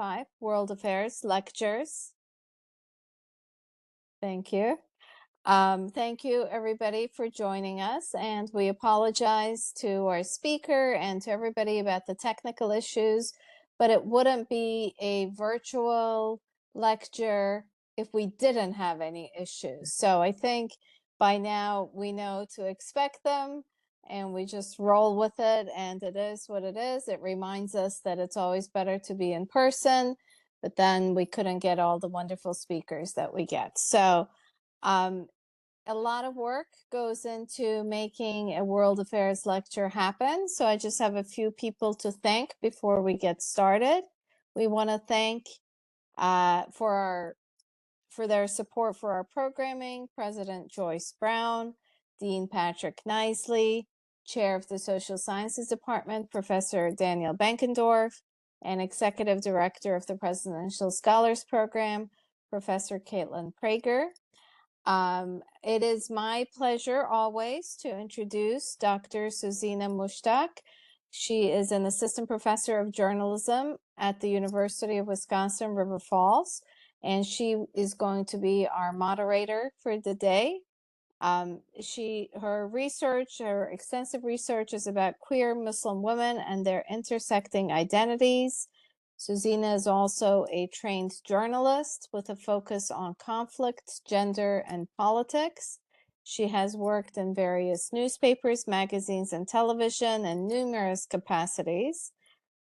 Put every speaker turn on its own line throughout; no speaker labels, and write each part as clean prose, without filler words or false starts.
5 World Affairs Lectures. Thank you. Thank you, everybody, for joining us. And we apologize to our speaker and to everybody about the technical issues, but it wouldn't be a virtual lecture if we didn't have any issues. So I think by now we know to expect them and we just roll with it, and it is what it is. It reminds us that it's always better to be in person, but then we couldn't get all the wonderful speakers that we get. So a lot of work goes into making a World Affairs lecture happen. So I just have a few people to thank before we get started. We want to thank for their support for our programming, President Joyce Brown, Dean Patrick Knisely, Chair of the Social Sciences Department, Professor Daniel Benkendorf, and Executive Director of the Presidential Scholars Program, Professor Caitlin Prager. It is my pleasure always to introduce Dr. Souzeina Mushtaq. She is an assistant professor of journalism at the University of Wisconsin River Falls, and she is going to be our moderator for the day. Her extensive research is about queer Muslim women and their intersecting identities. Souzeina is also a trained journalist with a focus on conflict, gender, and politics. She has worked in various newspapers, magazines, and television in numerous capacities.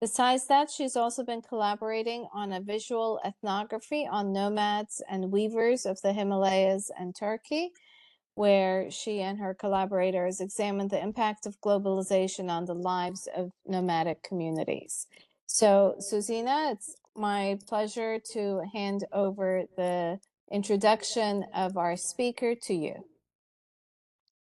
Besides that, she's also been collaborating on a visual ethnography on nomads and weavers of the Himalayas and Turkey, where she and her collaborators examined the impact of globalization on the lives of nomadic communities. So, Souzeina, it's my pleasure to hand over the introduction of our speaker to you.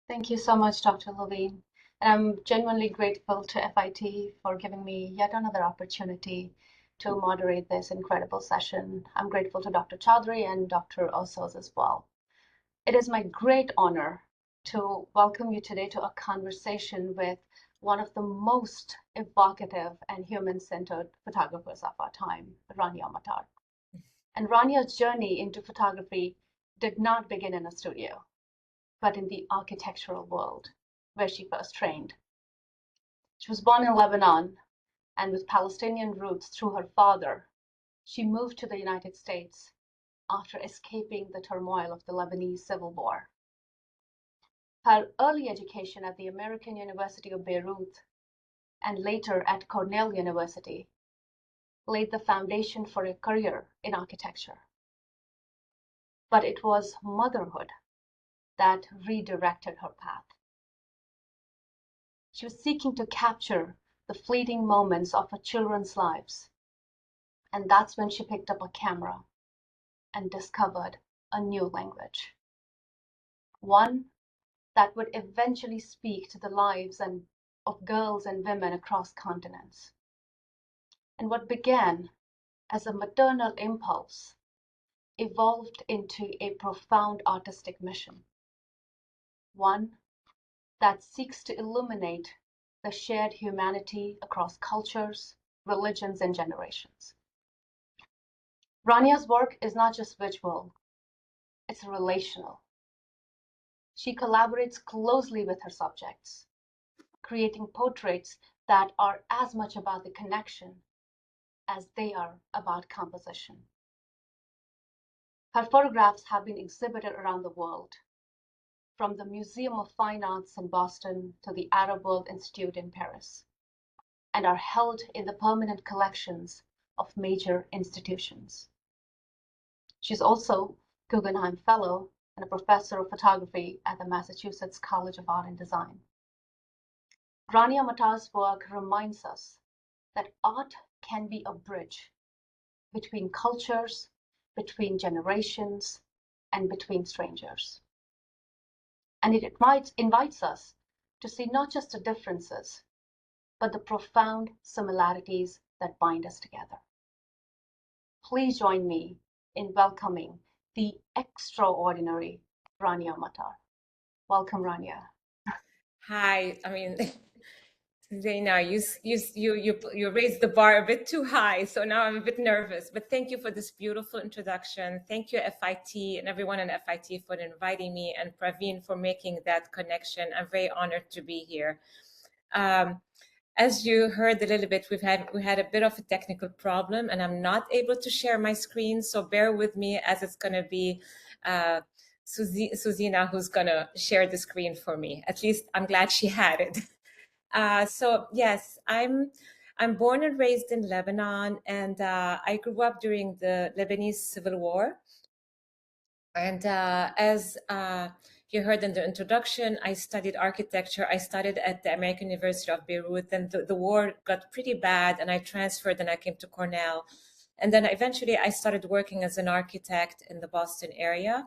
Thank you so much, Dr. Levine. And I'm genuinely grateful to FIT for giving me yet another opportunity to moderate this incredible session. I'm grateful to Dr. Chaudhry and Dr. Osos as well. It is my great honor to welcome you today to a conversation with one of the most evocative and human-centered photographers of our time, Rania Matar. And Rania's journey into photography did not begin in a studio, but in the architectural world, where she first trained. She was born in Lebanon, and with Palestinian roots through her father, she moved to the United States after escaping the turmoil of the Lebanese Civil War. Her early education at the American University of Beirut and later at Cornell University laid the foundation for a career in architecture. But it was motherhood that redirected her path. She was seeking to capture the fleeting moments of her children's lives, and that's when she picked up a camera and discovered a new language, one that would eventually speak to the lives of girls and women across continents. And what began as a maternal impulse evolved into a profound artistic mission, one that seeks to illuminate the shared humanity across cultures, religions, and generations. Rania's work is not just visual, it's relational. She collaborates closely with her subjects, creating portraits that are as much about the connection as they are about composition. Her photographs have been exhibited around the world, from the Museum of Fine Arts in Boston to the Arab World Institute in Paris, and are held in the permanent collections of major institutions. She's also Guggenheim Fellow and a professor of photography at the Massachusetts College of Art and Design. Rania Matar's work reminds us that art can be a bridge between cultures, between generations, and between strangers. And it invites us to see not just the differences, but the profound similarities that bind us together. Please join me in welcoming the extraordinary Rania Matar. Welcome, Rania.
Hi, I mean, Zaina, you raised the bar a bit too high, so now I'm a bit nervous. But thank you for this beautiful introduction. Thank you, FIT, and everyone in FIT for inviting me, and Praveen for making that connection. I'm very honored to be here. As you heard a little bit, we had a bit of a technical problem, and I'm not able to share my screen, so bear with me, as it's going to be Souzeina who's going to share the screen for me. At least I'm glad she had it. So yes, I'm born and raised in Lebanon, and I grew up during the Lebanese Civil War. And as you heard in the introduction, I studied architecture. I studied at the American University of Beirut, and the war got pretty bad, and I transferred and I came to Cornell. And then eventually I started working as an architect in the Boston area,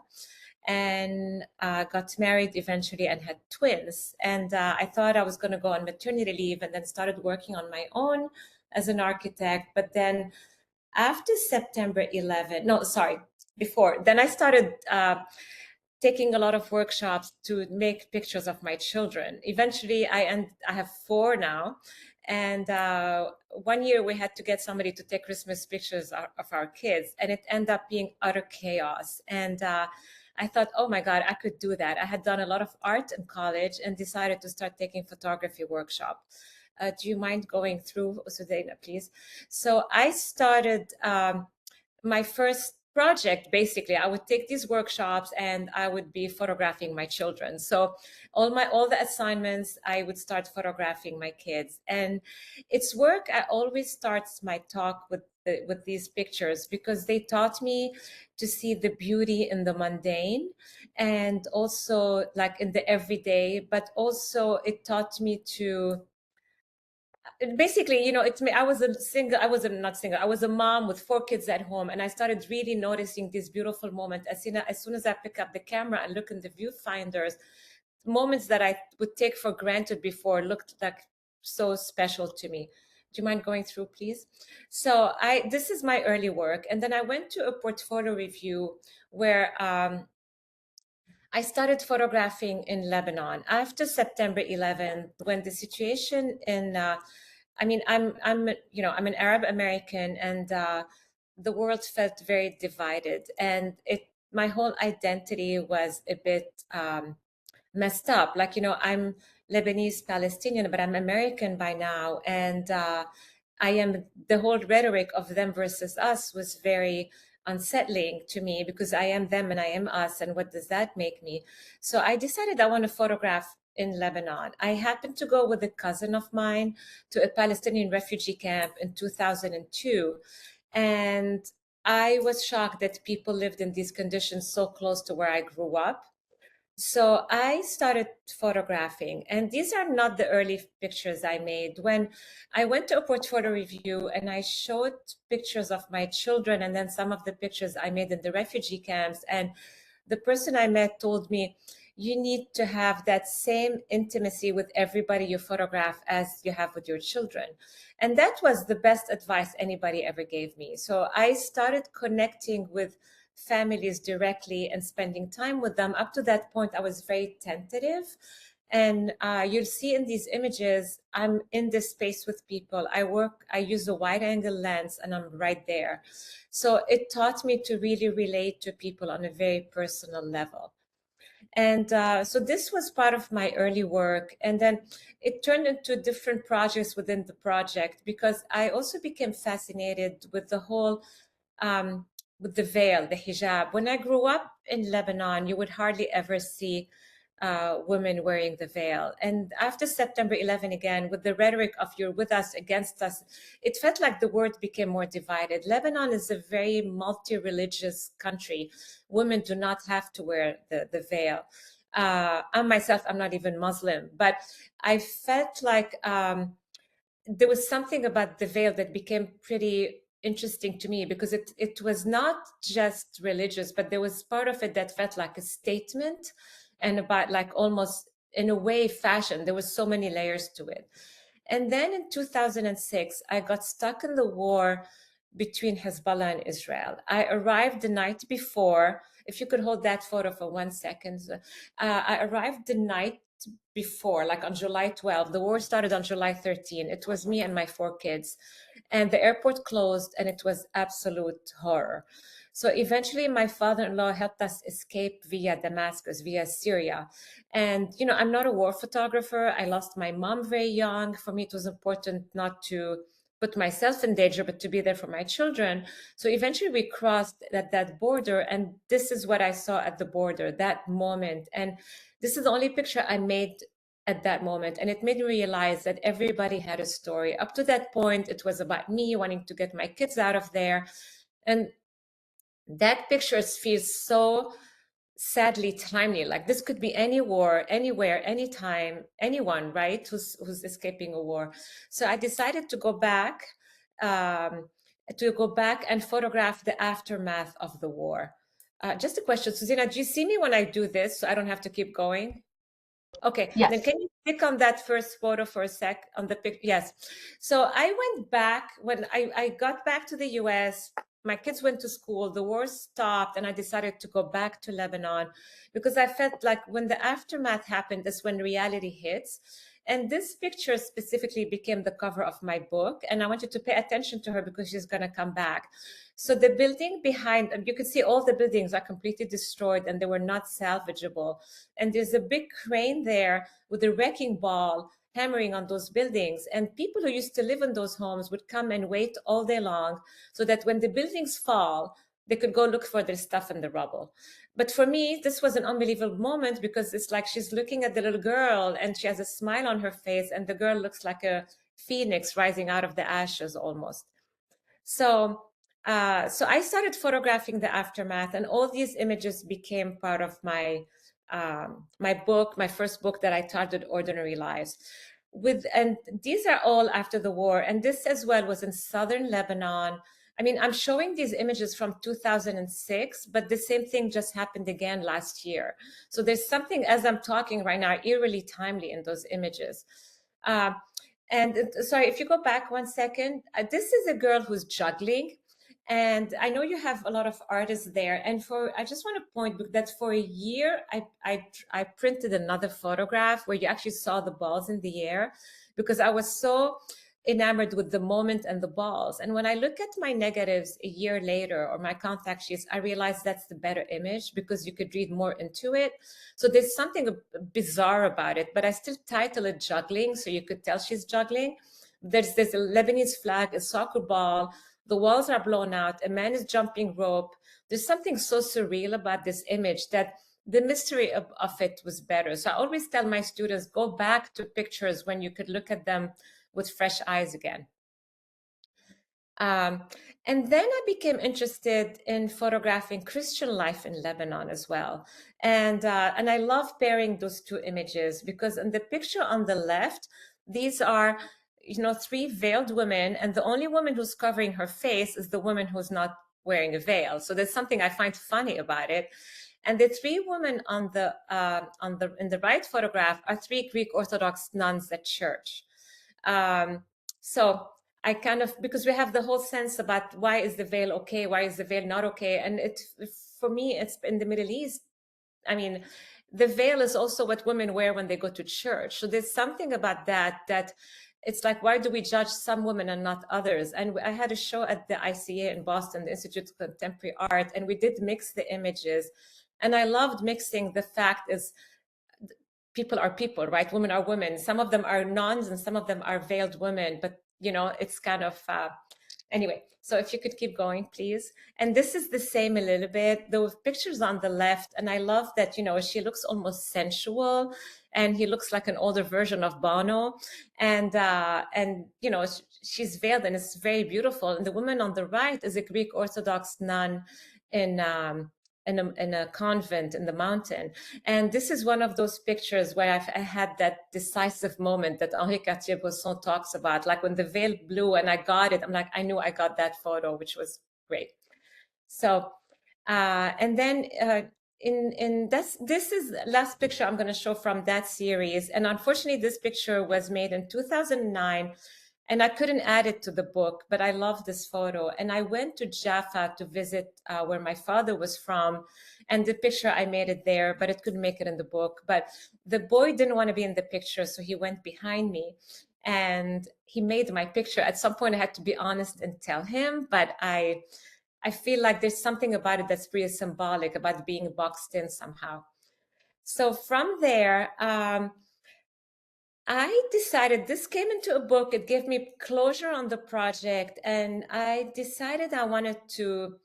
and got married eventually and had twins. And I thought I was going to go on maternity leave, and then started working on my own as an architect. But then after September 11, no, sorry, before, then I started taking a lot of workshops to make pictures of my children. Eventually I have 4 now. And one year we had to get somebody to take Christmas pictures of our kids, and it ended up being utter chaos. And I thought, oh my God, I could do that. I had done a lot of art in college and decided to start taking photography workshop. Do you mind going through, Souzeina, please? So I started my first project. Basically, I would take these workshops and I would be photographing my children. So all the assignments, I would start photographing my kids. And it's work. I always starts my talk with these pictures, because they taught me to see the beauty in the mundane, and also like in the everyday, but also it taught me to basically, you know, it's me. I was not single. I was a mom with 4 kids at home, and I started really noticing these beautiful moments. As soon as I pick up the camera and look in the viewfinders, moments that I would take for granted before looked like so special to me. Do you mind going through, please? So this is my early work, and then I went to a portfolio review where I started photographing in Lebanon after September 11, when the situation in, I mean, I'm an Arab American, and the world felt very divided, and my whole identity was a bit messed up. Like, you know, I'm Lebanese-Palestinian, but I'm American by now, and the whole rhetoric of them versus us was very unsettling to me, because I am them and I am us, and what does that make me? So I decided I want to photograph in Lebanon. I happened to go with a cousin of mine to a Palestinian refugee camp in 2002, and I was shocked that people lived in these conditions so close to where I grew up. So I started photographing, and these are not the early pictures I made. When I went to a portfolio review and I showed pictures of my children, and then some of the pictures I made in the refugee camps, and the person I met told me, you need to have that same intimacy with everybody you photograph as you have with your children. And that was the best advice anybody ever gave me. So I started connecting with families directly and spending time with them. Up to that point, I was very tentative. And you'll see in these images, I'm in this space with people. I use a wide angle lens, and I'm right there. So it taught me to really relate to people on a very personal level. And so this was part of my early work. And then it turned into different projects within the project, because I also became fascinated with the whole with the veil, the hijab. When I grew up in Lebanon, you would hardly ever see women wearing the veil. And after September 11, again, with the rhetoric of you're with us, against us, it felt like the world became more divided. Lebanon is a very multi-religious country. Women do not have to wear the veil. I myself, I'm not even Muslim, but I felt like there was something about the veil that became pretty interesting to me, because it was not just religious, but there was part of it that felt like a statement, and about like almost in a way fashion. There was so many layers to it. And then in 2006, I got stuck in the war between Hezbollah and Israel. I arrived the night before. If you could hold that photo for 1 second. I arrived the night before, like on July 12th. The war started on July 13th. It was me and my 4 kids, and the airport closed, and it was absolute horror. So eventually my father-in-law helped us escape via Damascus, via Syria. And, you know, I'm not a war photographer. I lost my mom very young. For me, it was important not to put myself in danger, but to be there for my children. So eventually we crossed that border, and this is what I saw at the border, that moment. And this is the only picture I made at that moment. And it made me realize that everybody had a story. Up to that point, it was about me wanting to get my kids out of there. And that picture feels so sadly timely. Like this could be any war, anywhere, anytime, anyone, right, who's escaping a war. So I decided to go back and photograph the aftermath of the war. Just a question, Souzeina, do you see me when I do this so I don't have to keep going? Okay,
Yes.
then can you click on that first photo for a sec on the pic? Yes. So I went back when I got back to the US. My kids went to school, the war stopped, and I decided to go back to Lebanon because I felt like when the aftermath happened is when reality hits. And this picture specifically became the cover of my book. And I wanted to pay attention to her because she's going to come back. So the building behind, you could see all the buildings are completely destroyed and they were not salvageable. And there's a big crane there with a wrecking ball hammering on those buildings. And people who used to live in those homes would come and wait all day long so that when the buildings fall, they could go look for their stuff in the rubble. But for me, this was an unbelievable moment because it's like she's looking at the little girl and she has a smile on her face and the girl looks like a phoenix rising out of the ashes almost. So I started photographing the aftermath, and all these images became part of my my book, my first book that I titled Ordinary Lives. And these are all after the war, and this as well was in southern Lebanon. I mean, I'm showing these images from 2006, but the same thing just happened again last year. So there's something, as I'm talking right now, eerily timely in those images. Sorry, if you go back one second, this is a girl who's juggling. And I know you have a lot of artists there. And I just want to point that for a year, I printed another photograph where you actually saw the balls in the air because I was so enamored with the moment and the balls. And when I look at my negatives a year later or my contact sheets, I realized that's the better image because you could read more into it. So there's something bizarre about it, but I still title it juggling. So you could tell she's juggling. There's a Lebanese flag, a soccer ball, the walls are blown out, a man is jumping rope. There's something so surreal about this image that the mystery of it was better. So I always tell my students, go back to pictures when you could look at them with fresh eyes again. And then I became interested in photographing Christian life in Lebanon as well. And I love pairing those two images because in the picture on the left, these are, you know, 3 veiled women, and the only woman who's covering her face is the woman who's not wearing a veil. So there's something I find funny about it. And the 3 women in the right photograph are 3 Greek Orthodox nuns at church. So I kind of, because we have the whole sense about why is the veil okay, why is the veil not okay, and for me, it's in the Middle East. I mean, the veil is also what women wear when they go to church. So there's something about that it's like, why do we judge some women and not others? And I had a show at the ICA in Boston, the Institute of Contemporary Art, and we did mix the images. And I loved mixing. The fact is, people are people, right? Women are women. Some of them are nuns and some of them are veiled women, but you know, it's kind of, anyway, so if you could keep going, please. And this is the same a little bit, the pictures on the left. And I love that, you know, she looks almost sensual and he looks like an older version of Bono. And you know, she's veiled and it's very beautiful. And the woman on the right is a Greek Orthodox nun in a convent in the mountain. And this is one of those pictures where I had that decisive moment that Henri Cartier-Bresson talks about, like when the veil blew and I got it, I'm like, I knew I got that photo, which was great. So, and then this is the last picture I'm going to show from that series. And unfortunately, this picture was made in 2009. And I couldn't add it to the book, but I love this photo. And I went to Jaffa to visit where my father was from. And the picture, I made it there, but it couldn't make it in the book. But the boy didn't want to be in the picture, so he went behind me and he made my picture. At some point, I had to be honest and tell him, but I feel like there's something about it that's pretty symbolic, about being boxed in somehow. So from there, I decided, this came into a book. It gave me closure on the project. And I decided I wanted to,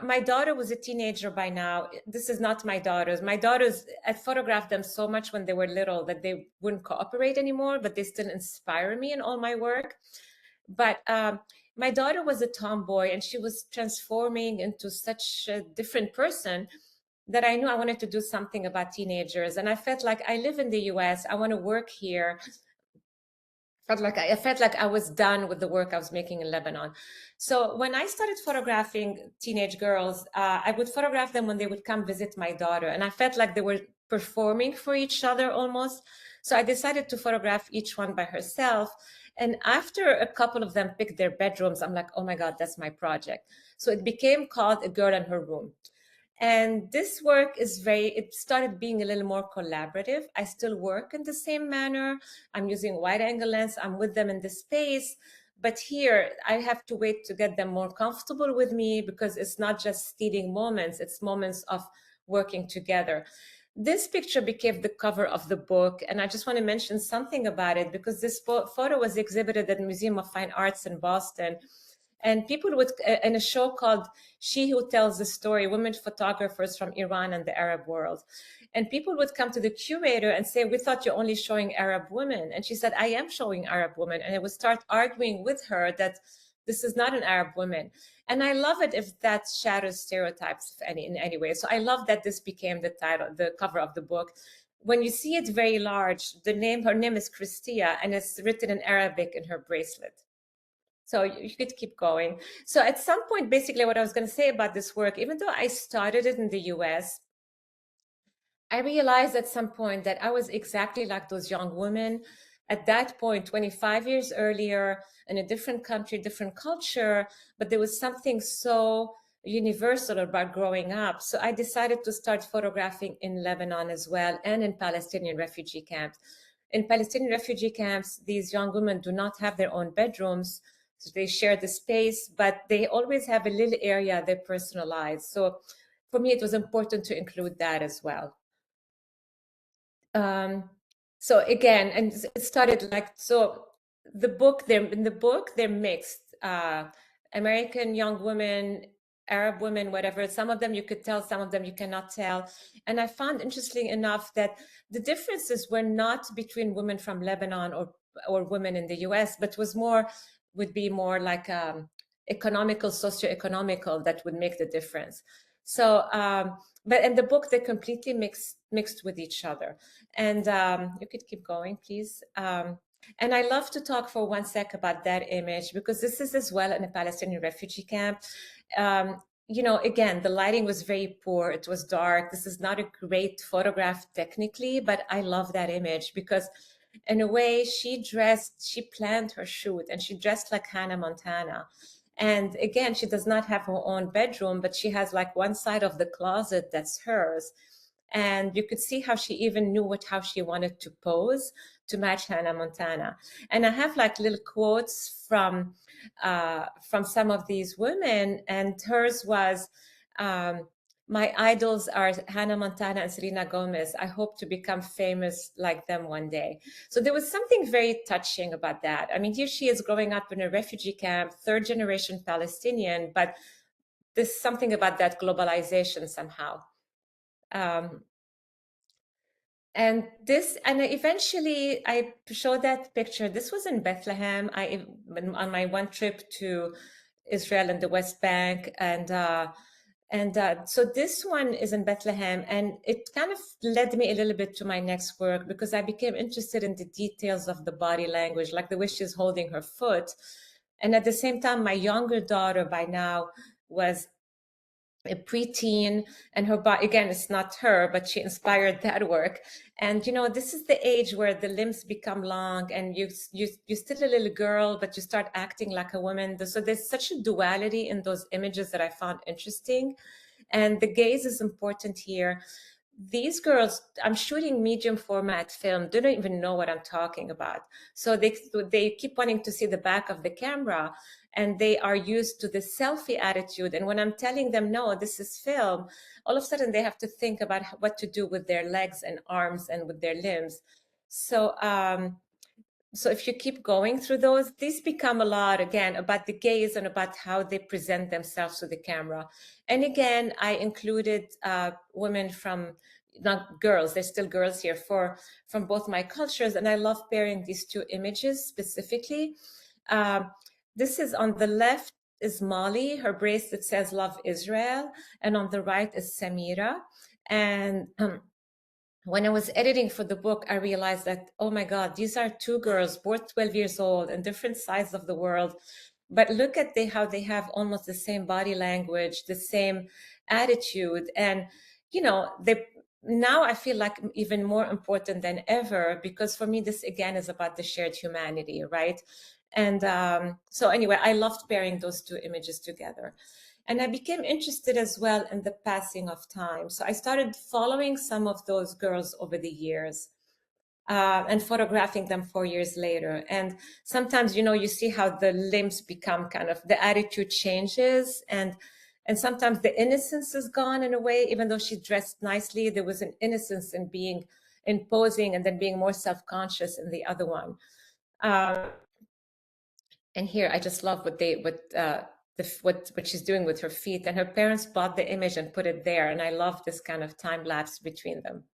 my daughter was a teenager by now. This is not my daughters. My daughters, I photographed them so much when they were little that they wouldn't cooperate anymore, but they still inspire me in all my work. But my daughter was a tomboy and she was transforming into such a different person that I knew I wanted to do something about teenagers. And I felt like I live in the US, I want to work here. I felt like I was done with the work I was making in Lebanon. So when I started photographing teenage girls, I would photograph them when they would come visit my daughter. And I felt like they were performing for each other almost. So I decided to photograph each one by herself. And after a couple of them picked their bedrooms, I'm like, oh my God, that's my project. So it became called A Girl in Her Room. And this work is it started being a little more collaborative. I still work in the same manner. I'm using wide angle lens. I'm with them in the space. But here I have to wait to get them more comfortable with me because it's not just stealing moments, it's moments of working together. This picture became the cover of the book. And I just want to mention something about it because this photo was exhibited at the Museum of Fine Arts in Boston. And people would, in a show called She Who Tells the Story, women photographers from Iran and the Arab world. And people would come to the curator and say, we thought you're only showing Arab women. And she said, I am showing Arab women. And I would start arguing with her that this is not an Arab woman. And I love it if that shatters stereotypes in any way. So I love that this became the title, the cover of the book. When you see it very large, her name is Christia, and it's written in Arabic in her bracelet. So you could keep going. So at some point, basically what I was going to say about this work, even though I started it in the US, I realized at some point that I was exactly like those young women at that point, 25 years earlier, in a different country, different culture, but there was something so universal about growing up. So I decided to start photographing in Lebanon as well and in Palestinian refugee camps. In Palestinian refugee camps, these young women do not have their own bedrooms. So they share the space, but they always have a little area they personalize. So for me, it was important to include that as well. So again, and it started like, so in the book, they're mixed. American young women, Arab women, whatever. Some of them you could tell, some of them you cannot tell. And I found interesting enough that the differences were not between women from Lebanon or women in the US, but would be more like economical, socioeconomical that would make the difference. So, but in the book, they're completely mixed with each other. And you could keep going, please. And I love to talk for 1 sec about that image because this is as well in a Palestinian refugee camp. Again, the lighting was very poor. It was dark. This is not a great photograph technically, but I love that image because in a way she planned her shoot and she dressed like Hannah Montana. And again, she does not have her own bedroom, but she has like one side of the closet that's hers. And you could see how she even knew how she wanted to pose to match Hannah Montana. And I have like little quotes from some of these women, and hers was, my idols are Hannah Montana and Selena Gomez. I hope to become famous like them one day. So there was something very touching about that. I mean, here she is growing up in a refugee camp, third generation Palestinian, but there's something about that globalization somehow. And eventually I showed that picture. This was in Bethlehem. On my one trip to Israel and the West Bank, so this one is in Bethlehem, and it kind of led me a little bit to my next work because I became interested in the details of the body language, like the way she's holding her foot. And at the same time, my younger daughter by now was a preteen, and her body, again, it's not her, but she inspired that work. And this is the age where the limbs become long, and you're still a little girl, but you start acting like a woman. So there's such a duality in those images that I found interesting. And the gaze is important here. These girls, I'm shooting medium format film, they don't even know what I'm talking about. So they keep wanting to see the back of the camera, and they are used to the selfie attitude. And when I'm telling them, no, this is film, all of a sudden they have to think about what to do with their legs and arms and with their limbs. So if you keep going through those, these become a lot, again, about the gaze and about how they present themselves to the camera. And again, I included women from, not girls, there's still girls here, from both my cultures. And I love pairing these two images specifically. This is on the left is Molly, her bracelet says Love Israel. And on the right is Samira. And when I was editing for the book, I realized that, oh my God, these are two girls, both 12 years old and different sides of the world. But look at how they have almost the same body language, the same attitude. And, now I feel like even more important than ever, because for me, this again is about the shared humanity, right? And so anyway, I loved pairing those two images together. And I became interested as well in the passing of time. So I started following some of those girls over the years and photographing them 4 years later. And sometimes, you see how the limbs become kind of, the attitude changes, and sometimes the innocence is gone in a way. Even though she dressed nicely, there was an innocence in posing, and then being more self-conscious in the other one. And here, I just love what she's doing with her feet. And her parents bought the image and put it there. And I love this kind of time lapse between them.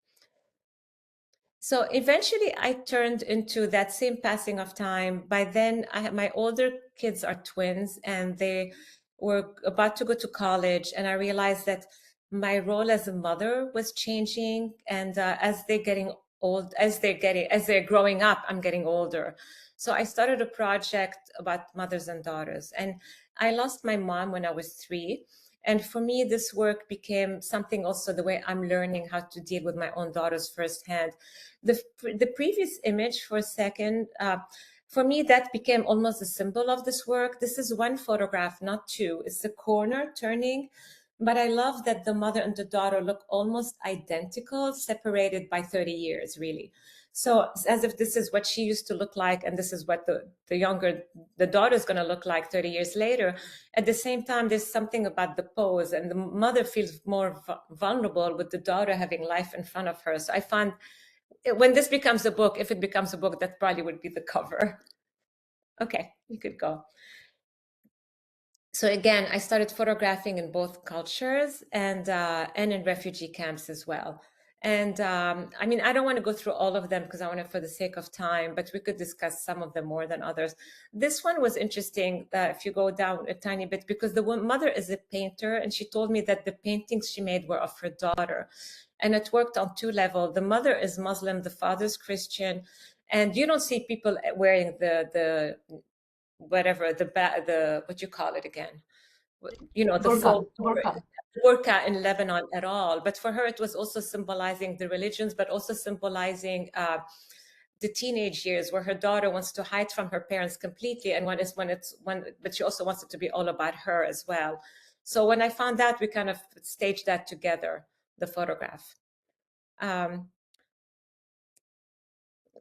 So eventually I turned into that same passing of time. By then, my older kids are twins, and they were about to go to college. And I realized that my role as a mother was changing. And as they're growing up, I'm getting older. So I started a project about mothers and daughters. And I lost my mom when I was 3. And for me, this work became something also the way I'm learning how to deal with my own daughters firsthand. The previous image, for a second, for me, that became almost a symbol of this work. This is one photograph, not two. It's the corner turning. But I love that the mother and the daughter look almost identical, separated by 30 years, really. So as if this is what she used to look like, and this is what the daughter is going to look like 30 years later. At the same time, there's something about the pose, and the mother feels more vulnerable with the daughter having life in front of her. So I find when this becomes a book, if it becomes a book, that probably would be the cover. Okay, you could go. So again, I started photographing in both cultures and in refugee camps as well. And I mean, I don't want to go through all of them because I want to, for the sake of time, but we could discuss some of them more than others. This one was interesting if you go down a tiny bit, because the mother is a painter, and she told me that the paintings she made were of her daughter. And it worked on 2 levels. The mother is Muslim, the father's Christian, and you don't see people wearing the whatever, what you call it again, the full burqa in Lebanon at all. But for her, it was also symbolizing the religions, but also symbolizing the teenage years where her daughter wants to hide from her parents completely, and but she also wants it to be all about her as well. So when I found out, we kind of staged that together, the photograph.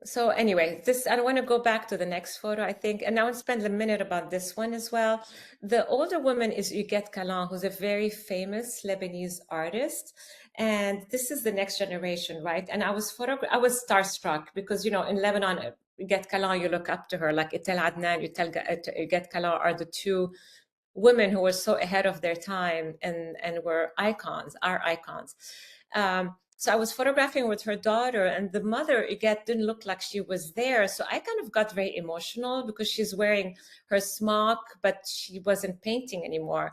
So anyway, I want to go back to the next photo, I think, and I want to spend a minute about this one as well. The older woman is Huguette Calan, who's a very famous Lebanese artist. And this is the next generation, right? And I was starstruck because, in Lebanon, Huguette Calan, you look up to her, like Etel Adnan, Huguette Calan are the 2 women who were so ahead of their time and were our icons. So I was photographing with her daughter, and the mother, Huguette, didn't look like she was there. So I kind of got very emotional because she's wearing her smock, but she wasn't painting anymore.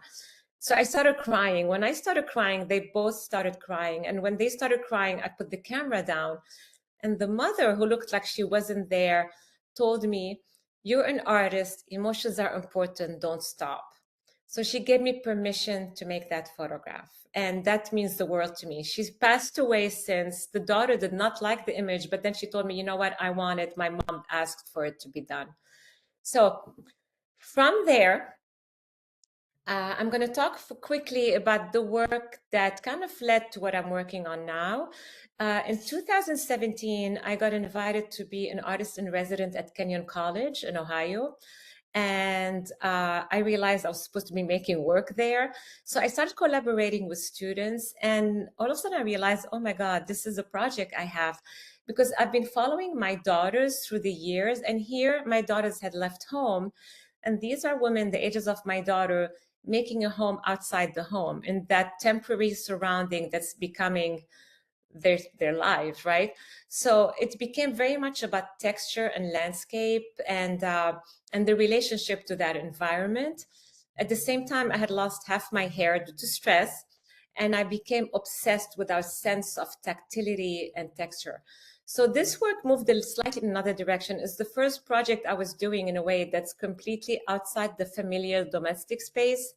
So I started crying. When I started crying, they both started crying. And when they started crying, I put the camera down. And the mother, who looked like she wasn't there, told me, "You're an artist. Emotions are important. Don't stop." So she gave me permission to make that photograph. And that means the world to me. She's passed away since. The daughter did not like the image, but then she told me, you know what, I want it. My mom asked for it to be done. So from there, I'm going to talk quickly about the work that kind of led to what I'm working on now. In 2017, I got invited to be an artist in resident at Kenyon College in Ohio. And I realized I was supposed to be making work there. So I started collaborating with students. And all of a sudden I realized, oh my God, this is a project I have. Because I've been following my daughters through the years. And here my daughters had left home. And these are women the ages of my daughter making a home outside the home in that temporary surrounding that's becoming their lives, right? So it became very much about texture and landscape and the relationship to that environment. At the same time, I had lost half my hair due to stress, and I became obsessed with our sense of tactility and texture. So this work moved slightly in another direction. It's the first project I was doing in a way that's completely outside the familiar domestic space.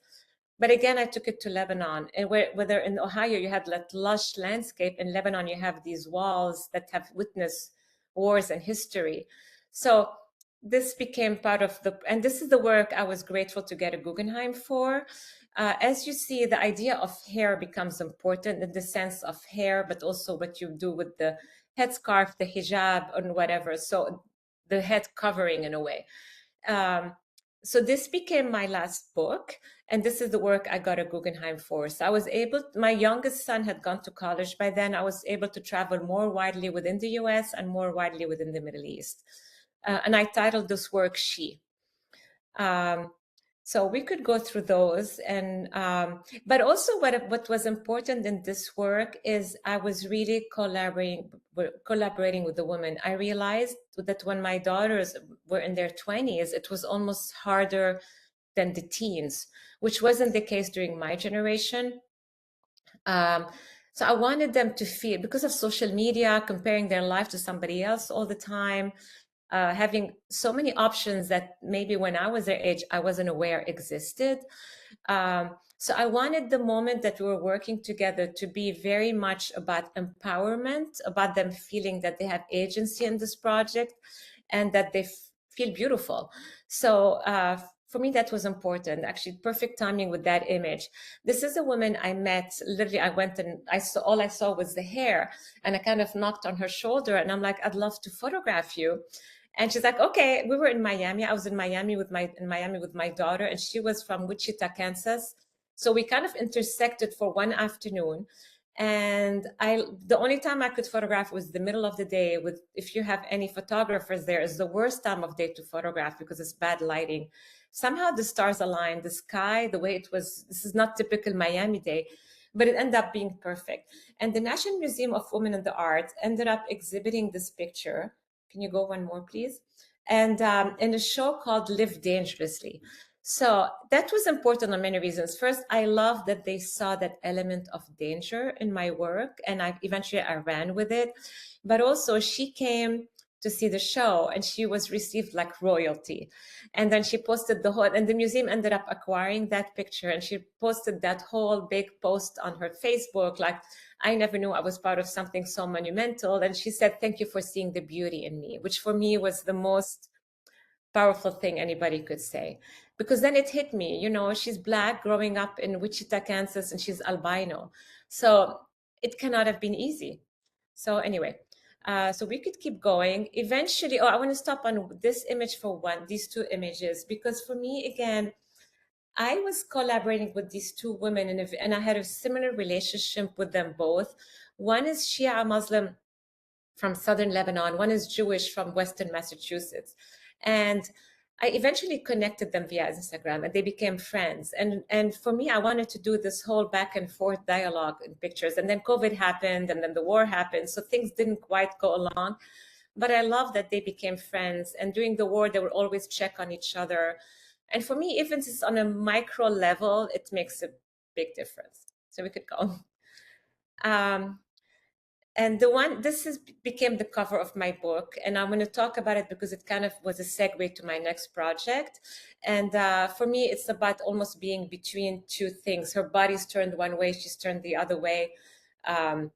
But again, I took it to Lebanon, and whether in Ohio you had that lush landscape, in Lebanon you have these walls that have witnessed wars and history. So this became part of and this is the work I was grateful to get a Guggenheim for. As you see, the idea of hair becomes important in the sense of hair, but also what you do with the headscarf, the hijab, and whatever. So the head covering in a way. So this became my last book, and this is the work I got a Guggenheim for. So I was my youngest son had gone to college by then. I was able to travel more widely within the US and more widely within the Middle East. And I titled this work She. So we could go through those, and but also what was important in this work is I was really collaborating with the women. I realized that when my daughters were in their 20s, it was almost harder than the teens, which wasn't the case during my generation. So I wanted them to feel, because of social media, comparing their life to somebody else all the time, having so many options that maybe when I was their age, I wasn't aware existed. So I wanted the moment that we were working together to be very much about empowerment, about them feeling that they have agency in this project and that they feel beautiful. So for me, that was important. Actually, perfect timing with that image. This is a woman I met. Literally, I went and all I saw was the hair, and I kind of knocked on her shoulder, and I'm like, I'd love to photograph you. And she's like, okay. We were in Miami. I was in Miami with my daughter, and she was from Wichita, Kansas. So we kind of intersected for one afternoon. And the only time I could photograph was the middle of the day. If you have any photographers there, is the worst time of day to photograph because it's bad lighting. Somehow the stars aligned, the sky, the way it was. This is not typical Miami day, but it ended up being perfect. And the National Museum of Women in the Arts ended up exhibiting this picture. Can you go one more, please? And in a show called Live Dangerously. So that was important on many reasons. First, I love that they saw that element of danger in my work, and eventually I ran with it. But also she came to see the show, and she was received like royalty. And then she posted and the museum ended up acquiring that picture, and she posted that whole big post on her Facebook, like, I never knew I was part of something so monumental. And she said, thank you for seeing the beauty in me, which for me was the most powerful thing anybody could say. Because then it hit me, she's Black growing up in Wichita, Kansas, and she's albino. So it cannot have been easy. So anyway, so we could keep going. Eventually, I want to stop on this image for these two images, because for me, again, I was collaborating with these two women, and I had a similar relationship with them both. One is Shia Muslim from southern Lebanon. One is Jewish from Western Massachusetts. And I eventually connected them via Instagram, and they became friends. And for me, I wanted to do this whole back and forth dialogue in pictures. And then COVID happened, and then the war happened. So things didn't quite go along. But I love that they became friends. And during the war, they would always check on each other. And for me, even if it's on a micro level, it makes a big difference. So we could go. And became the cover of my book, and I'm going to talk about it because it kind of was a segue to my next project. And for me, it's about almost being between two things. Her body's turned one way, she's turned the other way. And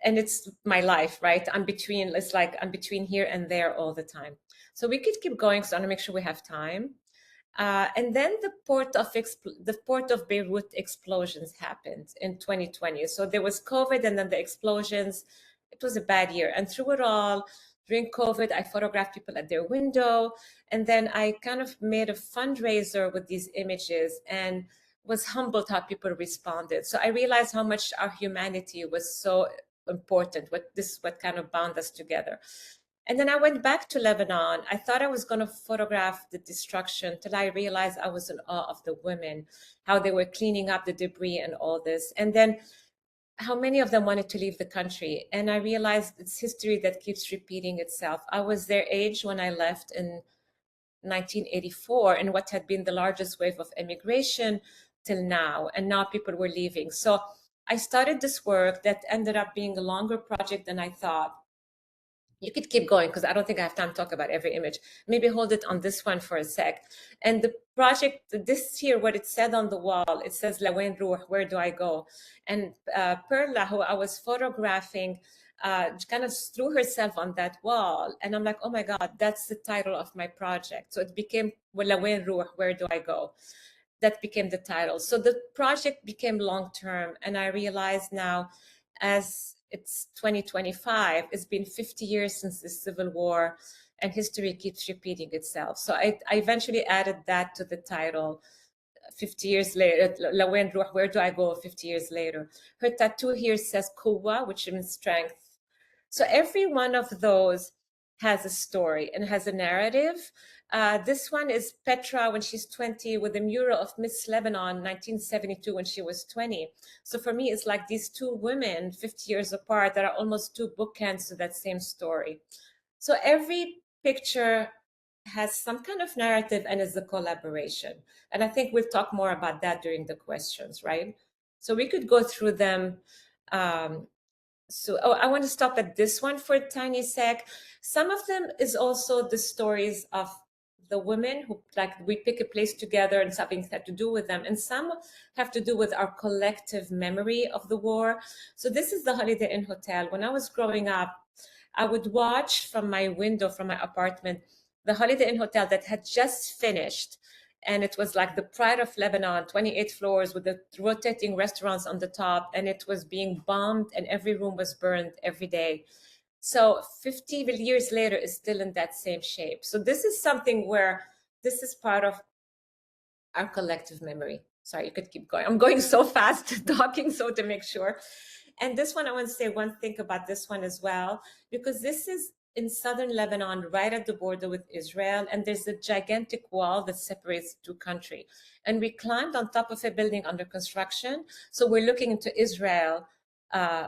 it's my life, right? It's like I'm between here and there all the time. So we could keep going, so I want to make sure we have time. And then the port of Beirut explosions happened in 2020. So there was COVID and then the explosions. It was a bad year. And through it all, during COVID, I photographed people at their window. And then I kind of made a fundraiser with these images and was humbled how people responded. So I realized how much our humanity was so important. What kind of bound us together. And then I went back to Lebanon. I thought I was going to photograph the destruction till I realized I was in awe of the women, how they were cleaning up the debris and all this. And then how many of them wanted to leave the country. And I realized it's history that keeps repeating itself. I was their age when I left in 1984 in what had been the largest wave of immigration till now. And now people were leaving. So I started this work that ended up being a longer project than I thought. You could keep going because I don't think I have time to talk about every image. Maybe hold it on this one for a sec. And the project, this here, what it said on the wall, it says, Lawen Ruh, where do I go? And Perla, who I was photographing, kind of threw herself on that wall. And I'm like, oh my God, that's the title of my project. So it became, Lawen Ruh, where do I go? That became the title. So the project became long-term. And I realize now, as it's 2025, it's been 50 years since the Civil War, and history keeps repeating itself. So I eventually added that to the title 50 years later, Lawen Ruh, where do I go 50 years later? Her tattoo here says Kuwa, which means strength. So every one of those has a story and has a narrative. This one is Petra when she's 20 with a mural of Miss Lebanon 1972 when she was 20. So for me, it's like these two women 50 years apart that are almost two bookends to that same story. So every picture has some kind of narrative and is a collaboration. And I think we'll talk more about that during the questions, right? So we could go through them. I want to stop at this one for a tiny sec. Some of them is also the stories of the women who, like, we pick a place together and something had to do with them. And some have to do with our collective memory of the war. So this is the Holiday Inn Hotel. When I was growing up, I would watch from my window, from my apartment, the Holiday Inn Hotel that had just finished. And it was like the pride of Lebanon, 28 floors with the rotating restaurants on the top. And it was being bombed and every room was burned every day. So 50 years later, it's still in that same shape. So this is something where this is part of our collective memory. Sorry, you could keep going. I'm going so fast talking, so to make sure. And this one, I want to say one thing about this one as well, because this is in southern Lebanon, right at the border with Israel, and there's a gigantic wall that separates the two countries. And we climbed on top of a building under construction, so we're looking into Israel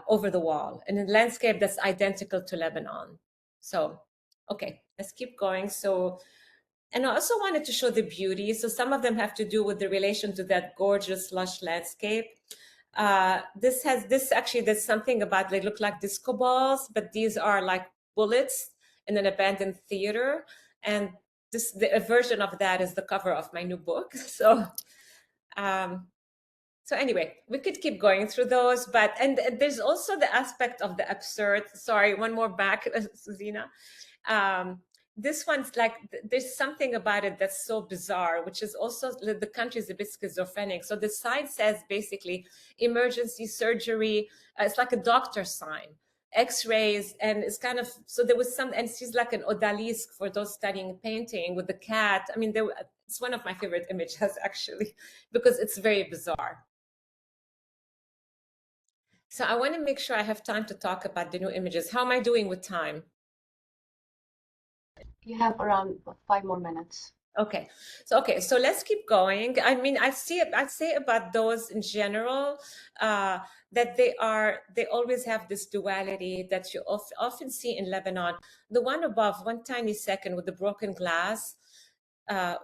over the wall, in a landscape that's identical to Lebanon. So, okay, let's keep going. So, and I also wanted to show the beauty. So some of them have to do with the relation to that gorgeous, lush landscape. There's something about, they look like disco balls, but these are like bullets in an abandoned theater. And a version of that is the cover of my new book. So anyway, we could keep going through those, and there's also the aspect of the absurd. Sorry, one more back, Souzeina. This one's like, there's something about it that's so bizarre, which is also, the country is a bit schizophrenic. So the sign says basically emergency surgery. It's like a doctor sign, x-rays, and it's kind of, so there was some, and she's like an odalisque for those studying painting with the cat. I mean, it's one of my favorite images actually, because it's very bizarre. So I want to make sure I have time to talk about the new images. How am I doing with time?
You have around 5 more minutes.
Okay, so let's keep going. I mean, I'd say about those in general, that they always have this duality that you often see in Lebanon. The one above, one tiny second with the broken glass.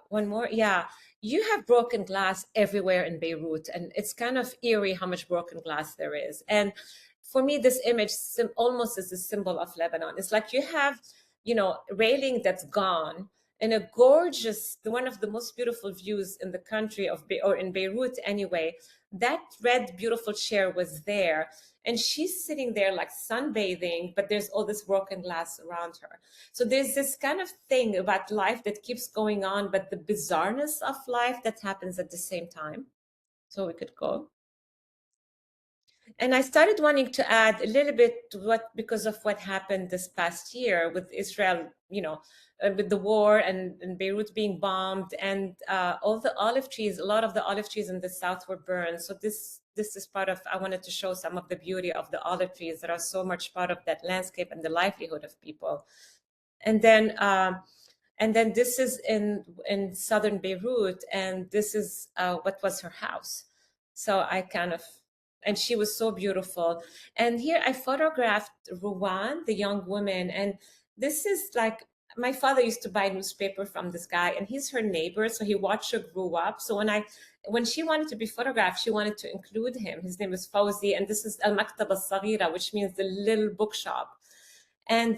One more, yeah. you have broken glass everywhere in Beirut, and it's kind of eerie how much broken glass there is. And for me, this image almost is a symbol of Lebanon. It's like you have, railing that's gone, and a gorgeous, one of the most beautiful views in the country or in Beirut anyway. That red, beautiful chair was there, and she's sitting there like sunbathing, but there's all this broken glass around her. So there's this kind of thing about life that keeps going on, but the bizarreness of life that happens at the same time. So we could go. And I started wanting to add a little bit to because of what happened this past year with Israel, with the war and Beirut being bombed, and all the olive trees, a lot of the olive trees in the south were burned. So this is part of, I wanted to show some of the beauty of the olive trees that are so much part of that landscape and the livelihood of people. And then this is in southern Beirut, and this is what was her house. So and she was so beautiful. And here I photographed Ruwan, the young woman. And this is like, my father used to buy newspaper from this guy, and he's her neighbor. So he watched her grow up. So when she wanted to be photographed, she wanted to include him. His name is Fawzi, and this is Al-Maktab Al-Saghira, which means the little bookshop. And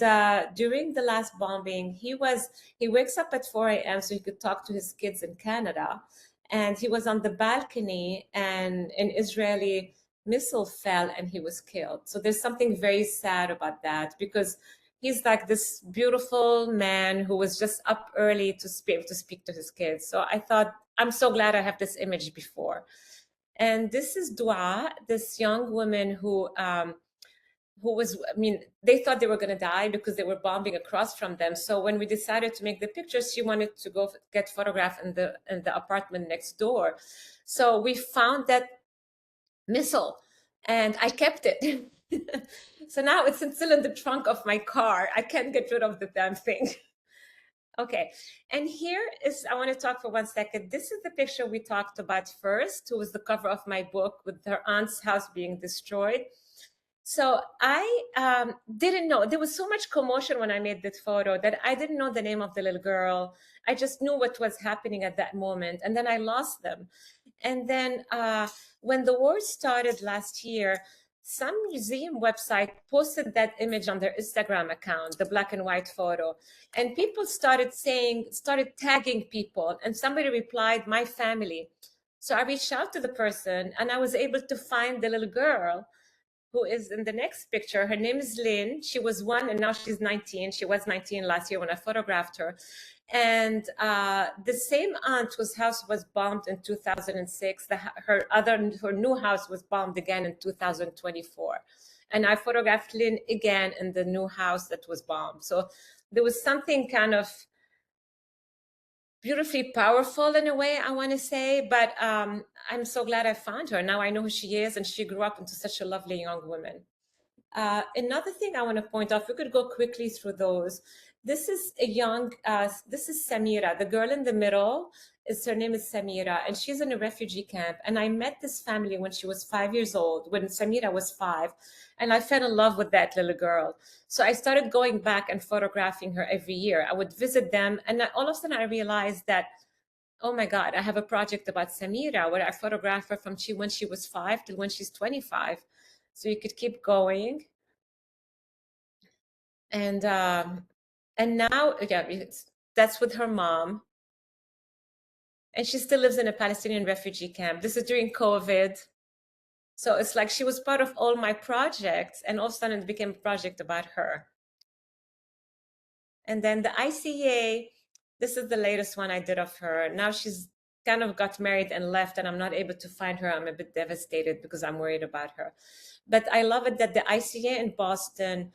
during the last bombing, he wakes up at 4 a.m. so he could talk to his kids in Canada. And he was on the balcony, and an Israeli missile fell and he was killed. So there's something very sad about that, because he's like this beautiful man who was just up early to be able to speak to his kids. So I thought, I'm so glad I have this image before. And this is Dua, this young woman who was, they thought they were going to die because they were bombing across from them. So when we decided to make the pictures, she wanted to go get photographed in the apartment next door. So we found that missile, and I kept it. So now it's still in the trunk of my car. I can't get rid of the damn thing. Okay, and here is, I want to talk for 1 second. This is the picture we talked about first, who was the cover of my book with her aunt's house being destroyed. So I didn't know, there was so much commotion when I made this photo that I didn't know the name of the little girl. I just knew what was happening at that moment. And then I lost them. And then when the war started last year, some museum website posted that image on their Instagram account, the black and white photo. And people started tagging people. And somebody replied, my family. So I reached out to the person, and I was able to find the little girl who is in the next picture. Her name is Lynn. She was 1 and now she's 19. She was 19 last year when I photographed her. And the same aunt whose house was bombed in 2006, her new house was bombed again in 2024. And I photographed Lynn again in the new house that was bombed. So there was something kind of beautifully powerful in a way, I want to say, but I'm so glad I found her. Now I know who she is, and she grew up into such a lovely young woman. Another thing I want to point out, we could go quickly through those. This is this is Samira. The girl in the middle, her name is Samira, and she's in a refugee camp. And I met this family when she was 5 years old, when Samira was 5. And I fell in love with that little girl. So I started going back and photographing her every year. I would visit them, and all of a sudden I realized that, oh my God, I have a project about Samira where I photograph her from when she was 5 till when she's 25. So you could keep going. And now, yeah, that's with her mom. And she still lives in a Palestinian refugee camp. This is during COVID. So it's like she was part of all my projects, and all of a sudden it became a project about her. And then the ICA, this is the latest one I did of her. Now she's kind of got married and left, and I'm not able to find her. I'm a bit devastated because I'm worried about her. But I love it that the ICA in Boston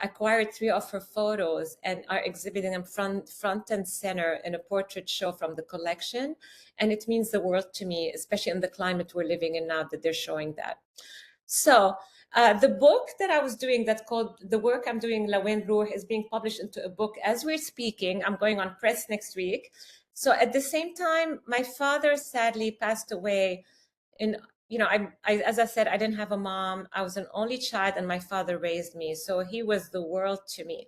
acquired 3 of her photos and are exhibiting them front and center in a portrait show from the collection. And it means the world to me, especially in the climate we're living in now, that they're showing that. So the book that I was doing, that's called The Work I'm Doing, Lawen Ruh, is being published into a book as we're speaking. I'm going on press next week. So at the same time, my father sadly passed away in, as I said, I didn't have a mom. I was an only child, and my father raised me. So he was the world to me.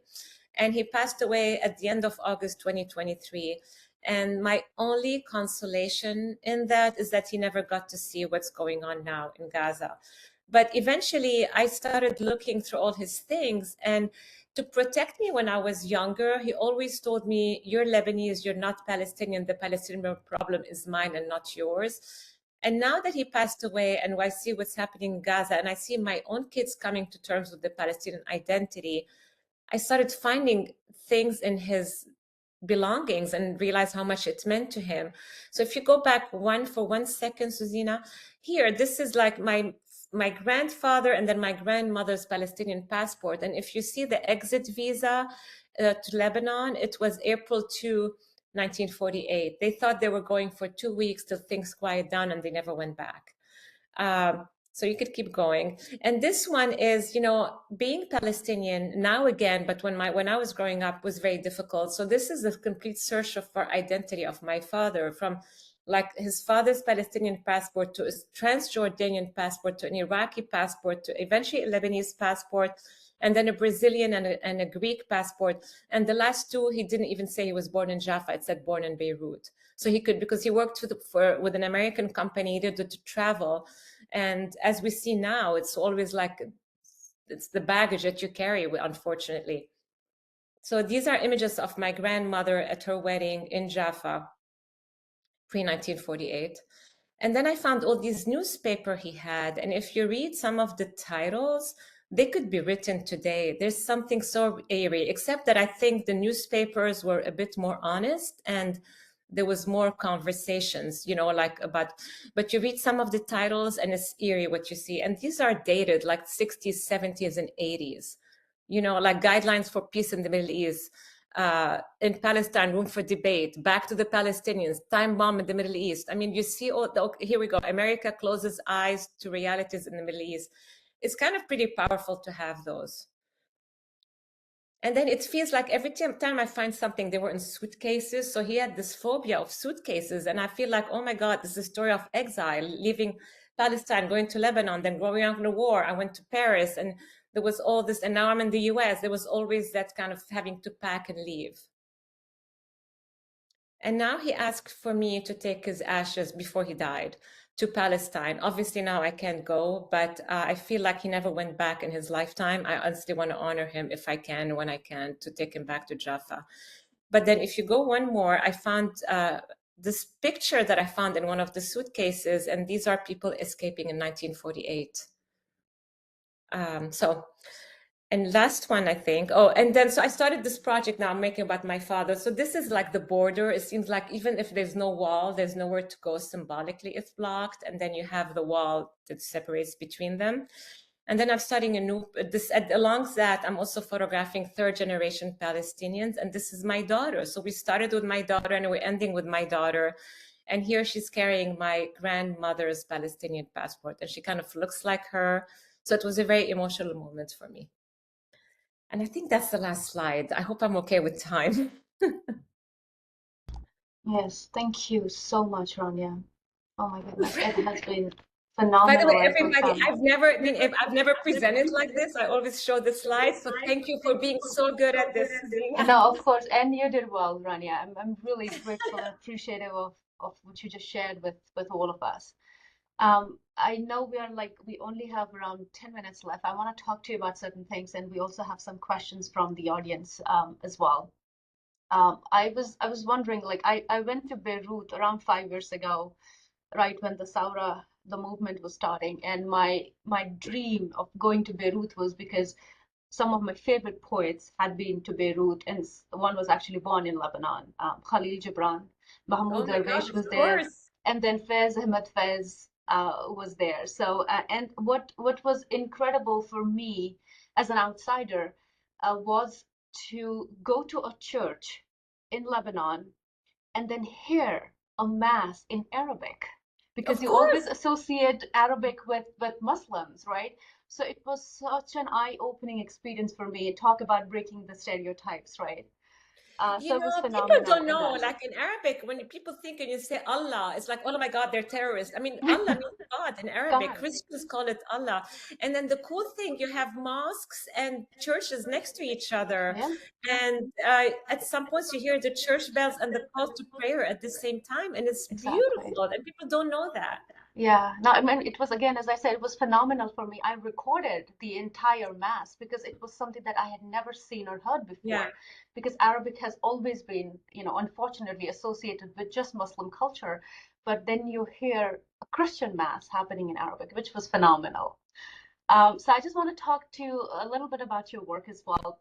And he passed away at the end of August 2023. And my only consolation in that is that he never got to see what's going on now in Gaza. But eventually I started looking through all his things, and to protect me when I was younger, he always told me, you're Lebanese, you're not Palestinian. The Palestinian problem is mine and not yours. And now that he passed away and I see what's happening in Gaza and I see my own kids coming to terms with the Palestinian identity, I started finding things in his belongings and realize how much it meant to him. So if you go back for 1 second, Souzeina, here, this is like my grandfather and then my grandmother's Palestinian passport. And if you see the exit visa to Lebanon, it was April 2, 1948. They thought they were going for 2 weeks till things quiet down, and they never went back. So you could keep going. And this one is, you know, being Palestinian now again, but when I was growing up was very difficult. So this is a complete search for identity of my father, from like his father's Palestinian passport to his Transjordanian passport to an Iraqi passport to eventually a Lebanese passport, and then a Brazilian and a Greek passport. And the last two, he didn't even say he was born in Jaffa. It said born in Beirut. So he could, because he worked with an American company, he needed to travel. And as we see now, it's always like, it's the baggage that you carry, unfortunately. So these are images of my grandmother at her wedding in Jaffa, pre-1948. And then I found all these newspapers he had. And if you read some of the titles, they could be written today. There's something so eerie, except that I think the newspapers were a bit more honest and there was more conversations, you know, like about, but you read some of the titles and it's eerie what you see. And these are dated like 60s, 70s, and 80s, you know, like guidelines for peace in the Middle East. In Palestine, room for debate, back to the Palestinians, time bomb in the Middle East. I mean, you see, here we go. America closes eyes to realities in the Middle East. It's kind of pretty powerful to have those. And then it feels like every time I find something, they were in suitcases. So he had this phobia of suitcases. And I feel like, oh my God, this is a story of exile, leaving Palestine, going to Lebanon, then growing up in the war. I went to Paris and there was all this, and now I'm in the US. There was always that kind of having to pack and leave. And now he asked for me to take his ashes before he died to Palestine. Obviously now I can't go, but I feel like he never went back in his lifetime. I honestly want to honor him if I can, when I can, to take him back to Jaffa. But then if you go one more, I found this picture that I found in one of the suitcases, and these are people escaping in 1948. And last one, I think. Oh, and then so I started this project now I'm making about my father. So this is like the border. It seems like even if there's no wall, there's nowhere to go symbolically. It's blocked. And then you have the wall that separates between them. And then I'm studying along that, I'm also photographing third generation Palestinians. And this is my daughter. So we started with my daughter and we're ending with my daughter. And here she's carrying my grandmother's Palestinian passport. And she kind of looks like her. So it was a very emotional moment for me. And I think that's the last slide. I hope I'm okay with time.
Yes, thank you so much, Rania. Oh my goodness, it has been phenomenal.
By the way, everybody, I've never presented like this. I always show the slides. So thank you for being so good at this.
No, of course, and you did well, Rania. I'm really grateful and appreciative of what you just shared with all of us. I know we only have around 10 minutes left. I want to talk to you about certain things, and we also have some questions from the audience as well. I was wondering, like I went to Beirut around 5 years ago, right when the movement was starting, and my dream of going to Beirut was because some of my favorite poets had been to Beirut, and one was actually born in Lebanon. Khalil Gibran, Mahmoud Darwish was there, and then Faiz Ahmed Faiz was there. So, and what was incredible for me as an outsider was to go to a church in Lebanon and then hear a mass in Arabic, because you always associate Arabic with Muslims, right? So it was such an eye-opening experience for me. Talk about breaking the stereotypes, right? So it was
People
phenomenal
don't
in
know,
that.
like in Arabic, when people think and you say Allah, it's like, oh my God, they're terrorists. I mean, Allah means God in Arabic.
God.
Christians call it Allah. And then the cool thing, you have mosques and churches next to each other.
Yeah,
And at some points, you hear the church bells and the call to prayer at the same time. And it's
exactly.
beautiful. And people don't know that.
Yeah, no, I mean, it was again, as I said, it was phenomenal for me. I recorded the entire mass because it was something that I had never seen or heard
Yeah.
before. Because Arabic has always been, unfortunately associated with just Muslim culture. But then you hear a Christian mass happening in Arabic, which was phenomenal. So I just want to talk to you a little bit about your work as well.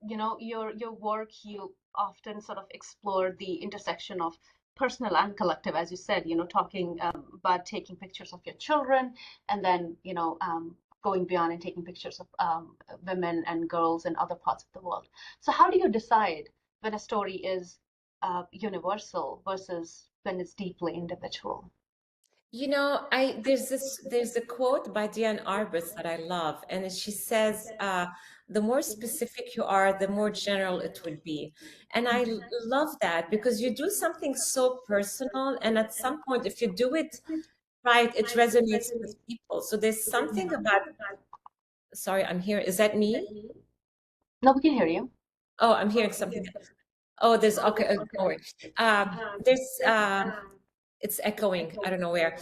Your work, you often sort of explore the intersection of personal and collective, as you said, talking about taking pictures of your children and then, going beyond and taking pictures of women and girls in other parts of the world. So how do you decide when a story is universal versus when it's deeply individual?
There's a quote by Diane Arbus that I love, and she says, the more specific you are, the more general it will be. And love that because you do something so personal, and at some point, if you do it right, it resonates with people. So there's something about, sorry, I'm here. Is that me?
No, we can hear you.
Oh, I'm hearing something. Oh, there's, okay, don't worry. There's, it's echoing. I don't know where.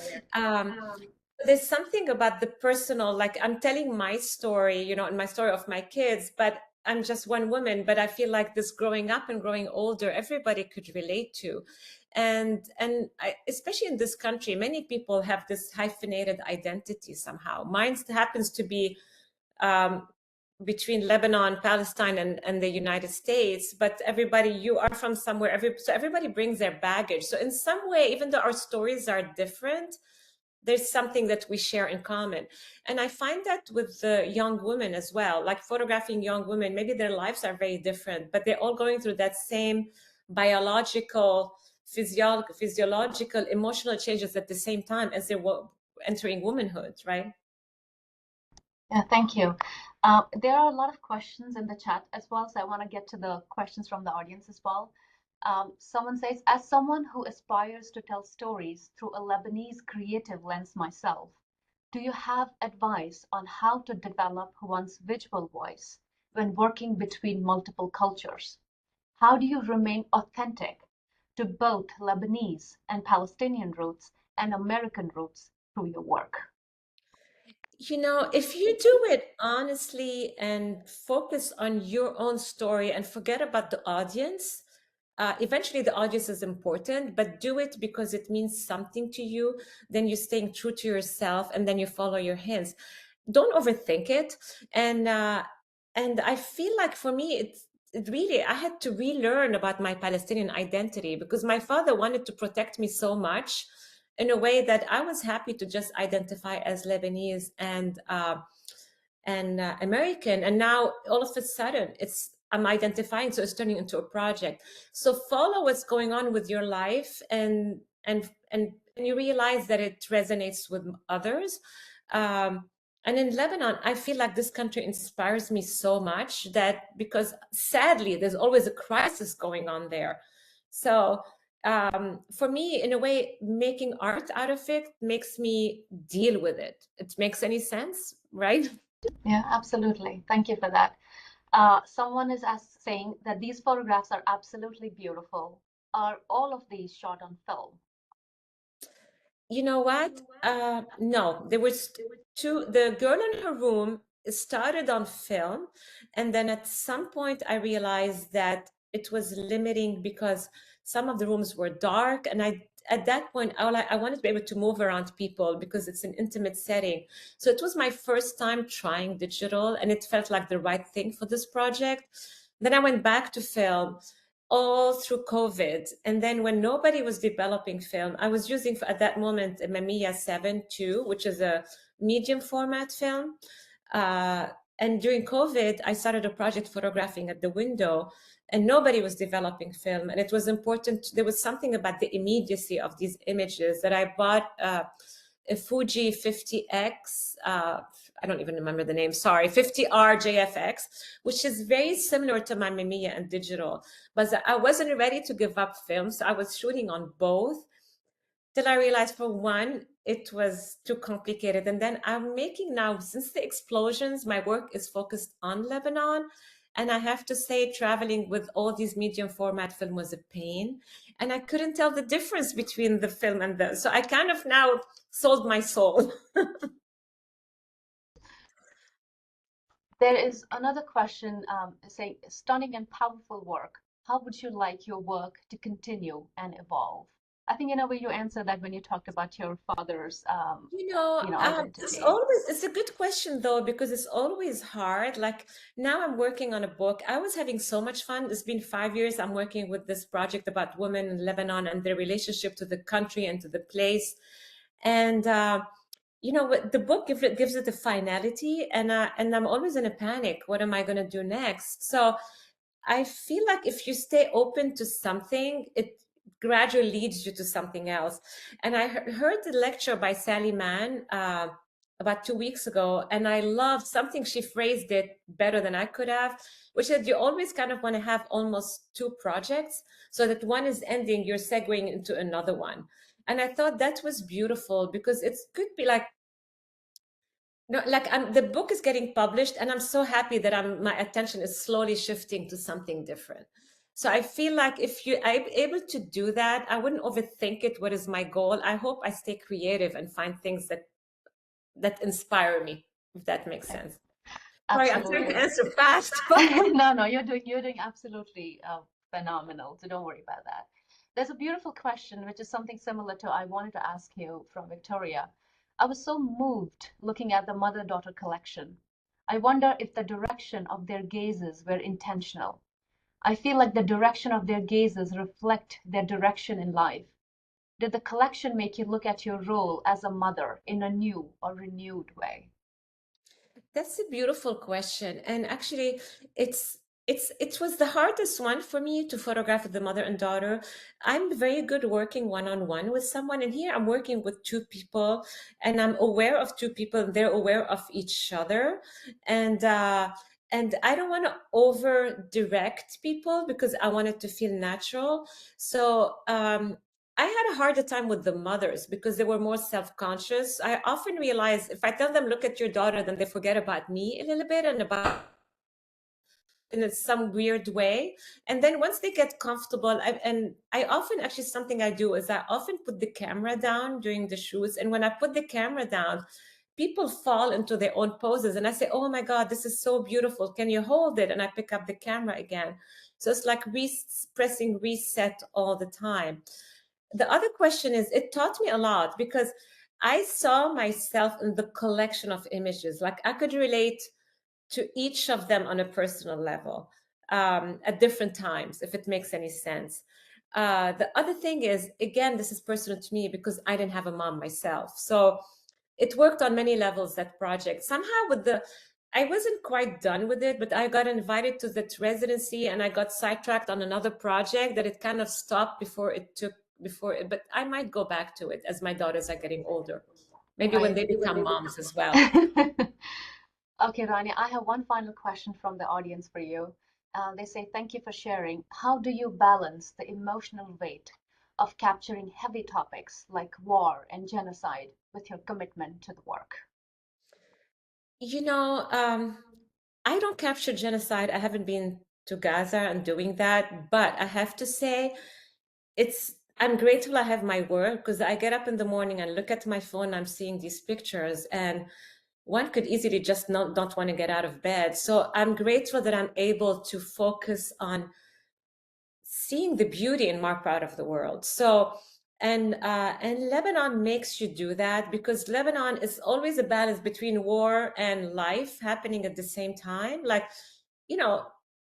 There's something about the personal, like I'm telling my story, and my story of my kids, but I'm just one woman, but I feel like this growing up and growing older, everybody could relate to. And especially in this country, many people have this hyphenated identity somehow. Mine happens to be um, between Lebanon, Palestine, and the United States, but you are from somewhere, so everybody brings their baggage. So in some way, even though our stories are different, there's something that we share in common. And I find that with the young women as well, like photographing young women, maybe their lives are very different, but they're all going through that same biological, physiological, emotional changes at the same time as they're entering womanhood, right?
Yeah, thank you. There are a lot of questions in the chat as well, so I want to get to the questions from the audience as well. Someone says, as someone who aspires to tell stories through a Lebanese creative lens myself, do you have advice on how to develop one's visual voice when working between multiple cultures? How do you remain authentic to both Lebanese and Palestinian roots and American roots through your work?
If you do it honestly and focus on your own story and forget about the audience, eventually the audience is important, but do it because it means something to you. Then you're staying true to yourself, and then you follow your hints. Don't overthink it. And I feel like for me, it really, I had to relearn about my Palestinian identity because my father wanted to protect me so much in a way that I was happy to just identify as Lebanese and American. And now all of a sudden I'm identifying, so it's turning into a project. So follow what's going on with your life, and you realize that it resonates with others. And in Lebanon, I feel like this country inspires me so much that because sadly, there's always a crisis going on there. So for me, in a way, making art out of it makes me deal with it. It makes any sense, right?
Yeah, absolutely. Thank you for that. Someone is saying that these photographs are absolutely beautiful. Are all of these shot on film?
You know what? No, there was two. The girl in her room started on film, and then at some point I realized that it was limiting because some of the rooms were dark, and at that point I wanted to be able to move around people because it's an intimate setting. So it was my first time trying digital, and it felt like the right thing for this project. Then I went back to film all through COVID. And then when nobody was developing film, I was using at that moment a Mamiya 7 II, which is a medium format film. And during COVID, I started a project photographing at the window, and nobody was developing film. And it was important. There was something about the immediacy of these images that I bought a Fuji 50X, I don't even remember the name, sorry, 50R JFX, which is very similar to my Mamiya and digital. But I wasn't ready to give up film, so I was shooting on both till I realized for one, it was too complicated. And then I'm making now, since the explosions, my work is focused on Lebanon. And I have to say, traveling with all these medium format film was a pain. And I couldn't tell the difference between the film and the, so I kind of now sold my soul.
There is another question saying, stunning and powerful work. How would you like your work to continue and evolve? I think in a way you answered that when you talked about your father's,
It's
identity.
always, it's a good question though, because it's always hard. Like now I'm working on a book. I was having so much fun. It's been 5 years. I'm working with this project about women in Lebanon and their relationship to the country and to the place. And the book gives it a finality, and I'm always in a panic. What am I going to do next? So I feel like if you stay open to something, it gradually leads you to something else. And I heard the lecture by Sally Mann about 2 weeks ago, and I loved something. She phrased it better than I could have, which is you always kind of want to have almost two projects so that one is ending, you're segueing into another one. And I thought that was beautiful because it could be like, no, like the book is getting published, and I'm so happy that my attention is slowly shifting to something different. So I feel like if I'm able to do that, I wouldn't overthink it. What is my goal? I hope I stay creative and find things that inspire me, if that makes sense. Sorry, I'm trying to
Absolutely.
answer fast, but
No, you're doing absolutely phenomenal. So don't worry about that. There's a beautiful question, which is something similar to I wanted to ask you from Victoria. I was so moved looking at the mother-daughter collection. I wonder if the direction of their gazes were intentional. I feel like the direction of their gazes reflect their direction in life. Did the collection make you look at your role as a mother in a new or renewed way?
that's a beautiful question. And actually, it was the hardest one for me to photograph the mother and daughter. I'm very good working one-on-one with someone, and here I'm working with two people, and I'm aware of two people, and they're aware of each other. And I don't want to over direct people because I want it to feel natural. So I had a harder time with the mothers because they were more self-conscious. I often realize if I tell them, look at your daughter, then they forget about me a little bit and about in some weird way. And then once they get comfortable, and I often actually something I do is I often put the camera down during the shoots. And when I put the camera down, people fall into their own poses. And I say, oh my God, this is so beautiful. Can you hold it? And I pick up the camera again. So it's like pressing reset all the time. The other question is, it taught me a lot because I saw myself in the collection of images. Like I could relate to each of them on a personal level at different times, if it makes any sense. The other thing is, again, this is personal to me because I didn't have a mom myself. So it worked on many levels, that project. Somehow I wasn't quite done with it, but I got invited to that residency and I got sidetracked on another project that it kind of stopped but I might go back to it as my daughters are getting older. Maybe when
Right.
they become moms as well.
Okay, Rania, I have one final question from the audience for you. They say, thank you for sharing. How do you balance the emotional weight of capturing heavy topics like war and genocide with your commitment to the work?
You know, I don't capture genocide. I haven't been to Gaza and doing that, but I have to say, I'm grateful I have my work because I get up in the morning and look at my phone. I'm seeing these pictures, and one could easily just not want to get out of bed. So I'm grateful that I'm able to focus on seeing the beauty in my part of the world. So, and Lebanon makes you do that because Lebanon is always a balance between war and life happening at the same time. Like, you know,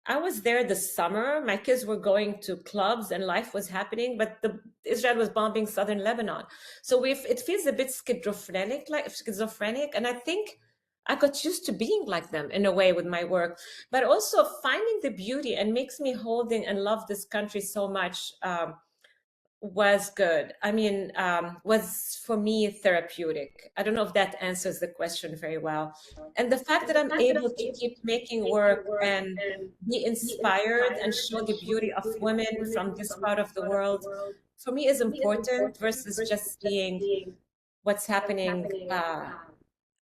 I was there this summer. My kids were going to clubs and life was happening, but Israel was bombing southern Lebanon. So it feels a bit schizophrenic, and I think I got used to being like them in a way with my work, but also finding the beauty and makes me holding and love this country so much. was good. I mean, was for me therapeutic. I don't know if that answers the question very well. And the fact that I'm able to keep making work and be inspired and show the beauty of women from this part of the world, for me is important versus just seeing what's happening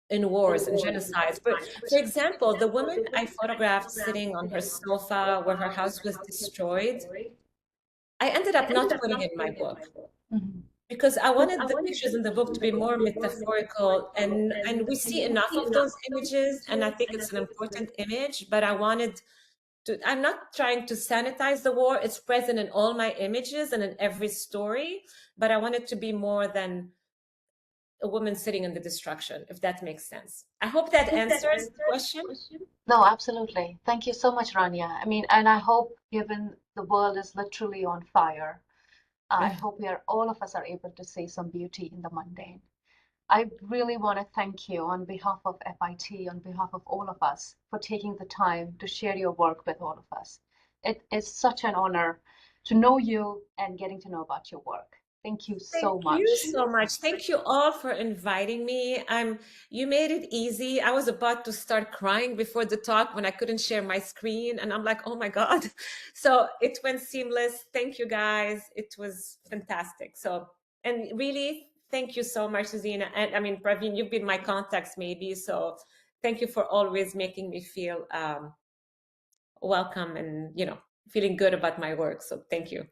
in wars and genocides. But for example, the woman I photographed sitting on her sofa where her house was destroyed, I ended up not putting in my book
Mhm.
because I wanted the pictures in the book to be more metaphorical, and we see enough of those images, and I think it's an important image, but I wanted to, I'm not trying to sanitize the war. It's present in all my images and in every story, but I want it to be more than a woman sitting in the destruction, if that makes sense. I hope that answers the question.
No, absolutely. Thank you so much, Rania. I mean, and I hope, given the world is literally on fire, I hope all of us are able to see some beauty in the mundane. I really want to thank you on behalf of FIT, on behalf of all of us, for taking the time to share your work with all of us. It is such an honor to know you and getting to know about your work. Thank you
Thank
so
you
much.
so much. Thank you all for inviting me. You made it easy. I was about to start crying before the talk when I couldn't share my screen, and I'm like, oh my God. So it went seamless. Thank you guys. It was fantastic. So, and really, thank you so much, Souzeina. And I mean, Praveen, you've been my contacts maybe. So thank you for always making me feel welcome and, feeling good about my work. So thank you.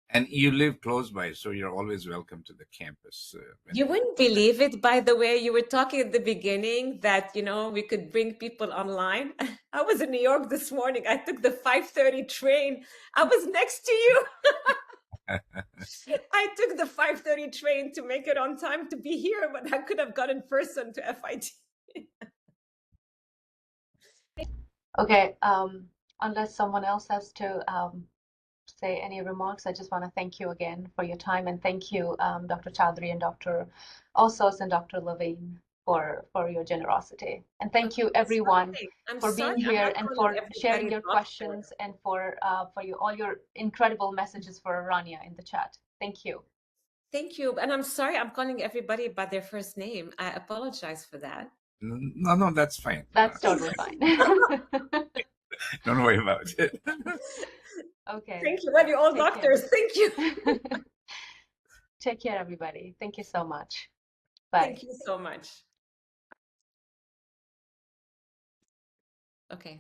And you live close by, so you're always welcome to the campus.
You wouldn't believe it, by the way. You were talking at the beginning that, we could bring people online. I was in New York this morning. I took the 5:30 train. I was next to you. I took the 5:30 train to make it on time to be here, but I could have gone in person to FIT.
Okay, unless someone else has to say any remarks, I just want to thank you again for your time, and thank you, Dr. Chowdhury and Dr. Osos and Dr. Levine for your generosity. And thank you everyone for being here and for sharing your questions and for all your incredible messages for Rania in the chat. Thank you.
Thank you. And I'm sorry I'm calling everybody by their first name. I apologize for that.
No, that's fine.
That's totally fine.
Don't worry about it.
Okay.
Thank you. Well, you all doctors. Thank you.
Take care, everybody. Thank you so much. Bye.
Thank you so much. Okay.